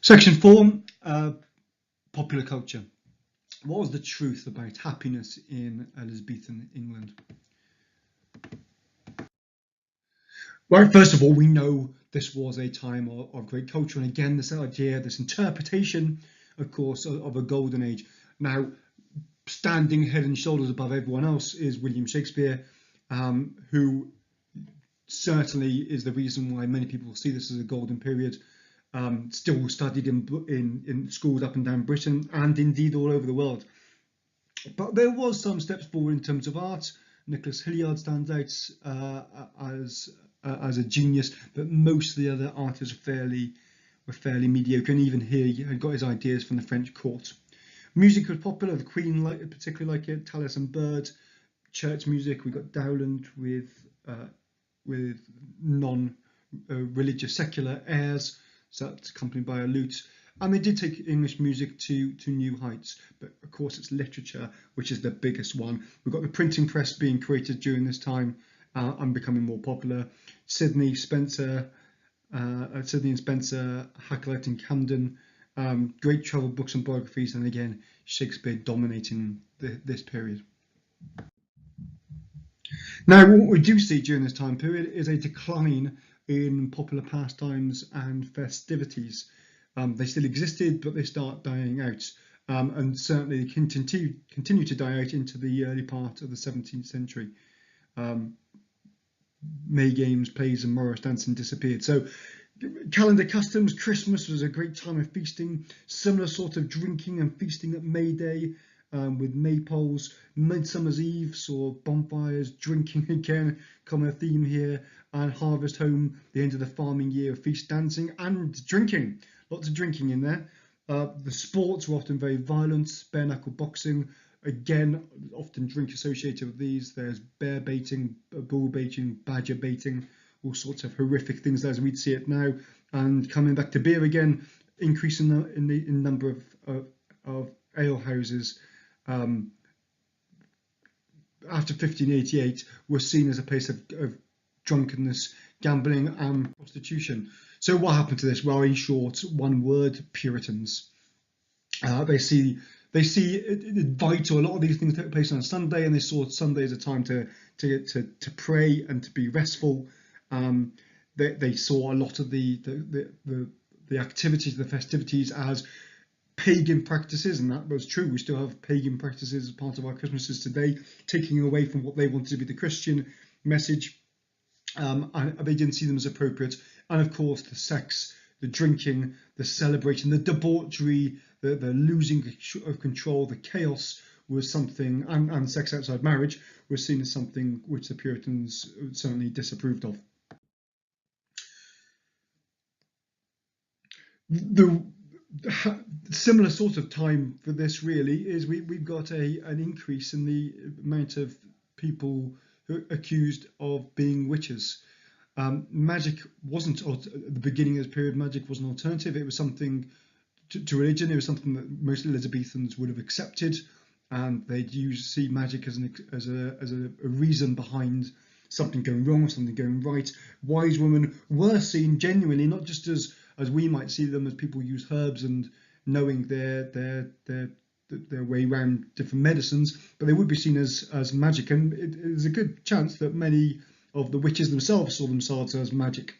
Section 4, popular culture. What was the truth about happiness in Elizabethan England? Right, first of all, we know this was a time of great culture, and again, this idea, this interpretation, of course, of a golden age. Now, standing head and shoulders above everyone else is William Shakespeare, who certainly is the reason why many people see this as a golden period. Still studied in schools up and down Britain and indeed all over the world. But there was some steps forward in terms of art. Nicholas Hilliard stands out as a genius, but most of the other artists were fairly mediocre, and even here he had got his ideas from the French court. Music was popular. The Queen particularly liked it. Tallis and Bird. Church music. We got Dowland with non-religious secular airs. So that's accompanied by a lute. And they did take English music to new heights. But of course, it's literature, which is the biggest one. We've got the printing press being created during this time and becoming more popular. Sidney and Spencer, Hakluyt and Camden, great travel books and biographies, and again, Shakespeare dominating this period. Now, what we do see during this time period is a decline in popular pastimes and festivities. They still existed, but they start dying out, and certainly they continue to die out into the early part of the 17th century. May games, plays, and Morris dancing disappeared. So, calendar customs, Christmas was a great time of feasting, similar sort of drinking and feasting at May Day. With maypoles. Midsummer's Eve saw bonfires, drinking again, common theme here, and Harvest Home, the end of the farming year, feast dancing and drinking. Lots of drinking in there. The sports were often very violent, bare knuckle boxing, again, often drink associated with these. There's bear baiting, bull baiting, badger baiting, all sorts of horrific things as we'd see it now. And coming back to beer again, increasing in the number of ale houses. After 1588 was seen as a place of drunkenness, gambling and prostitution. So what happened to this? Well, in short, one word: Puritans. They see it vital. A lot of these things take place on a Sunday, and they saw Sunday as a time to pray and to be restful. They saw a lot of the activities, the festivities as pagan practices, and that was true. We still have pagan practices as part of our Christmases today, taking away from what they wanted to be the Christian message, and they didn't see them as appropriate. And of course, the sex, the drinking, the celebrating, the debauchery, the losing of control, the chaos was something, and sex outside marriage was seen as something which the Puritans certainly disapproved of. The similar sort of time for this really is we've got an increase in the amount of people who are accused of being witches. Magic wasn't, at the beginning of this period, magic was an alternative. It was something to religion. It was something that most Elizabethans would have accepted, and they'd see magic as a reason behind something going wrong, something going right. Wise women were seen genuinely, not just as we might see them as people who use herbs and knowing their way around different medicines, but they would be seen as magic, and it is a good chance that many of the witches themselves saw themselves as magic.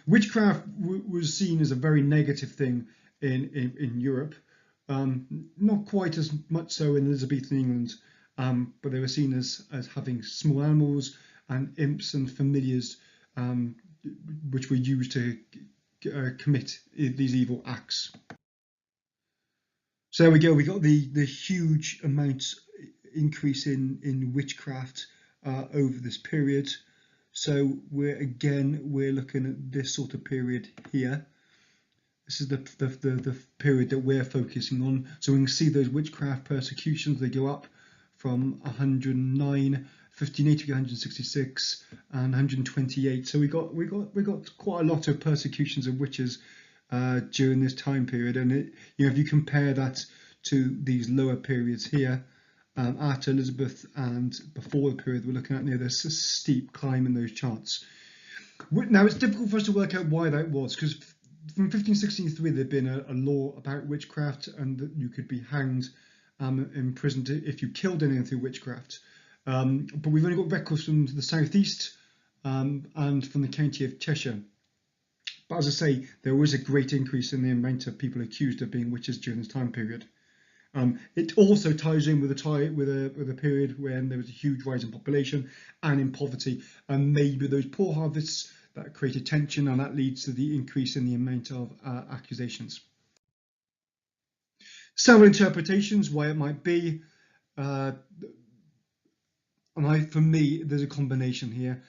Witchcraft was seen as a very negative thing in Europe, not quite as much so in Elizabethan England, but they were seen as having small animals and imps and familiars, which were used to commit these evil acts. So there we go. We got the huge amount increase in witchcraft over this period. So we're looking at this sort of period here. This is the period that we're focusing on. So we can see those witchcraft persecutions. They go up from 109, 1580 to 166, and 128. So we got quite a lot of persecutions of witches during this time period. And if you compare that to these lower periods here, after Elizabeth and before the period we're looking at, there's a steep climb in those charts. Now it's difficult for us to work out why that was, because from 1563 there'd been a law about witchcraft, and that you could be hanged, imprisoned if you killed anyone through witchcraft. But we've only got records from the southeast, and from the county of Cheshire. But as I say, there was a great increase in the amount of people accused of being witches during this time period. It also ties in with a period when there was a huge rise in population and in poverty, and maybe those poor harvests that created tension, and that leads to the increase in the amount of accusations. Several interpretations why it might be, and for me, there's a combination here.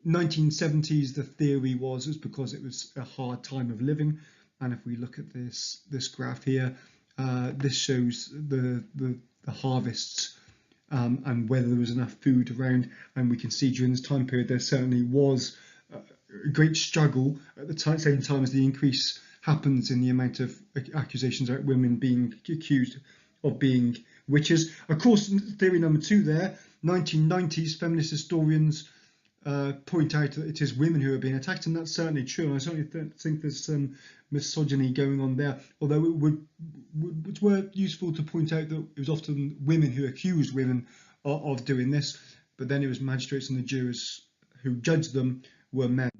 1970s, the theory was because it was a hard time of living, and if we look at this graph here, this shows the harvests, and whether there was enough food around, and we can see during this time period there certainly was a great struggle at the same time as the increase happens in the amount of accusations about women being accused of being witches. Of course, theory number two there, 1990s, feminist historians point out that it is women who are being attacked, and that's certainly true. And I certainly think there's some misogyny going on there, although it's useful to point out that it was often women who accused women of doing this, but then it was magistrates and the jurors who judged them were men.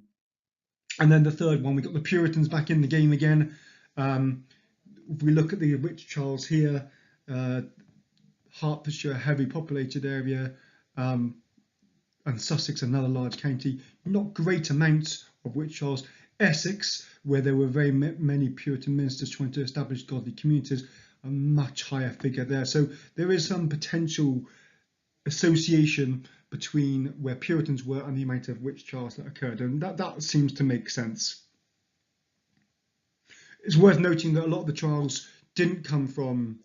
And then the third one, we got the Puritans back in the game again. If we look at the witch trials here, Hertfordshire, a heavily populated area, and Sussex, another large county, not great amounts of witch trials. Essex, where there were very many Puritan ministers trying to establish godly communities, a much higher figure there. So there is some potential association between where Puritans were and the amount of witch trials that occurred, and that seems to make sense. It's worth noting that a lot of the trials didn't come from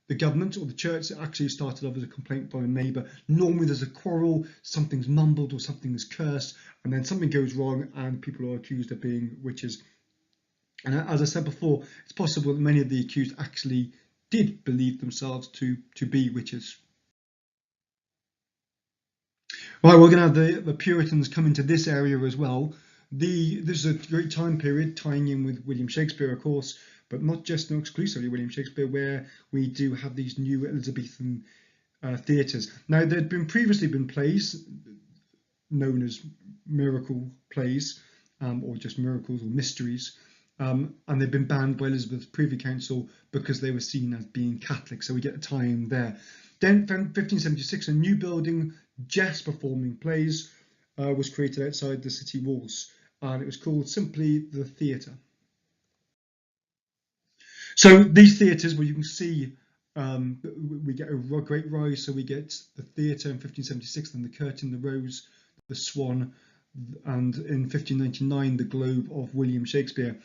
the government or the church. It actually started off as a complaint by a neighbour. Normally there's a quarrel, something's mumbled or something is cursed, and then something goes wrong and people are accused of being witches. And as I said before, it's possible that many of the accused actually did believe themselves to be witches. Right, we're going to have the Puritans come into this area as well. This is a great time period tying in with William Shakespeare, of course, but not exclusively William Shakespeare, where we do have these new Elizabethan theatres. Now, there had previously been plays known as miracle plays, or just miracles or mysteries, and they've been banned by Elizabeth's Privy Council because they were seen as being Catholic, so we get a tie-in there. Then 1576, a new building, just performing plays, was created outside the city walls, and it was called simply the Theatre. So these theatres, well, you can see we get a great rise. So we get the Theatre in 1576, then the Curtain, the Rose, the Swan, and in 1599 the Globe of William Shakespeare.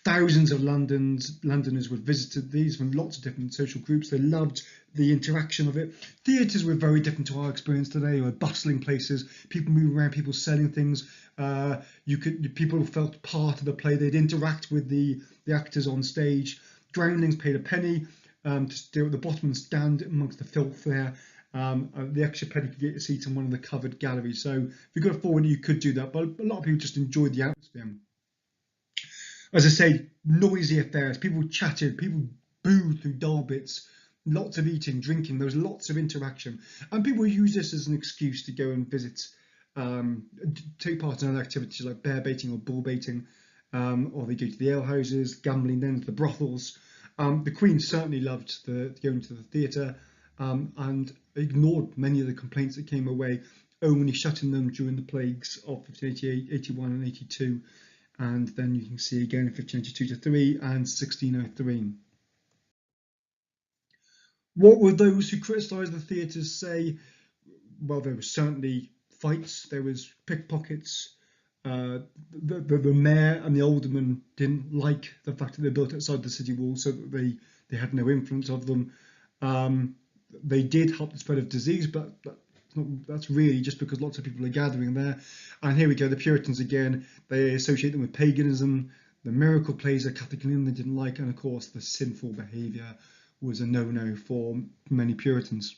Thousands of Londoners would visit these from lots of different social groups. They loved the interaction of it. Theatres were very different to our experience today. They were bustling places, people moving around, people selling things. People felt part of the play. They'd interact with the actors on stage. Groundlings paid a penny to stay at the bottom and stand amongst the filth there. The extra penny could get a seat in one of the covered galleries. So if you could afford it, you could do that. But a lot of people just enjoyed the atmosphere. As I say, noisy affairs. People chatted, people booed through dull bits, lots of eating, drinking. There was lots of interaction, and people use this as an excuse to go and visit, take part in other activities like bear baiting or bull baiting, or they go to the alehouses, gambling, then to the brothels. The Queen certainly loved going to the theatre, and ignored many of the complaints that came her way, only shutting them during the plagues of 1588, 81 and 82. And then you can see again in 1592-3 and 1603. What would those who criticised the theatres say? Well, there was certainly fights, there was pickpockets. The mayor and the aldermen didn't like the fact that they built outside the city walls, so that they had no influence of them. They did help the spread of disease, but that's really just because lots of people are gathering there. And here we go, the Puritans again. They associate them with paganism. The miracle plays a Catholic England they didn't like, and of course the sinful behaviour was a no-no for many Puritans.